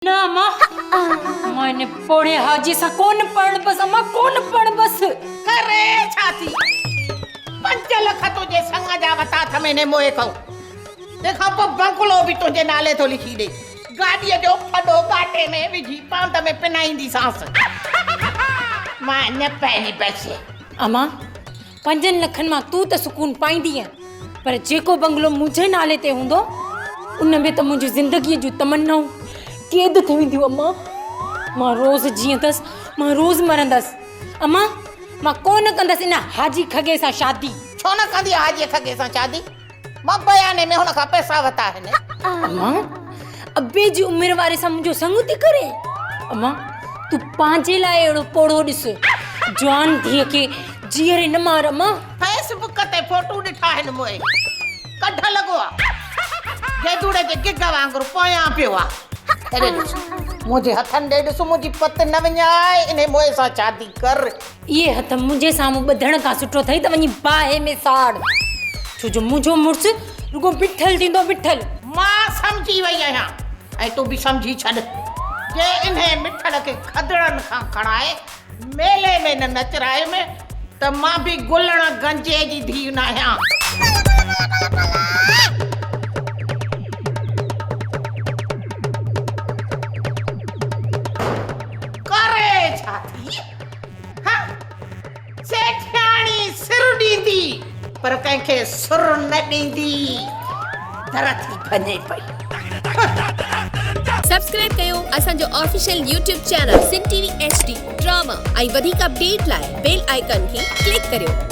ना मां मैंने पढ़े हाजी सा कौन पढ़ बस अम्मा कौन पढ़ बस करे छाती 5 लख तुझे संग जा वता थ मैंने मोए कहूं देखा पो बंगलो भी तुझे नाले तो लिखी दे गाड़ी जो फडो गाटे में विझी पांत में पिनाईंदी सांस मां न पैनी पैसे अम्मा 5 लखन मां तू त सुकून पाईंदी है पर जेको बंगलो मुझे नाले ते हुंदो उन में त मुझी जिंदगी जो तमन्नाऊं कैद थी वेंदियूं अम्मा मां रोज जीअंदसि मां रोज मरंदसि अम्मा मां कोन कंदसि इन हाजी खगे सां शादी छो न कंदी हाजी खगे सां शादी मां बयाने में हुन का पैसा वता है ने अम्मा अबे जी उम्र वारे सां मुंहिंजो संग थी करे अम्मा तू पंहिंजे लाइ अहिड़ो पोड़ो ॾिस जवान धीअ खे जीअरे न मार अम्मा फेसबुक ते फोटो ॾिठा आहिनि मोए कढ लॻो आहे जेदूड़े जे गिग वांगुरु पोयां पियो आहे अरे मुझे हथन दे ॾिस मुझी पत न विञाए इने मोए सां शादी कर ये हथ मुंहिंजे साम्हूं ॿधण खां सुठो अथई त वञी बाहि में साड़ छो जो मुंहिंजो मुड़ुस रुगो बिठल थींदो बिठल मां सम्झी वई आहियां ऐं तूं बि सम्झी छॾ जे इन्हे मिठल खे खदड़नि खां खणाए मेले में न नचराए में त मां बि गुलण गंजे जी धीउ न आहियां करे छा थी हाँ सेठियाणी सिर ॾींदी पर कंहिंखे सुर न ॾींदी दर थी भञे पई सब्सक्राइब कयो असांजो ऑफिशियल YouTube चैनल सिन टीवी HD ड्रामा ऐं वधीक अपडेट लाइ बेल आइकन खे क्लिक करियो।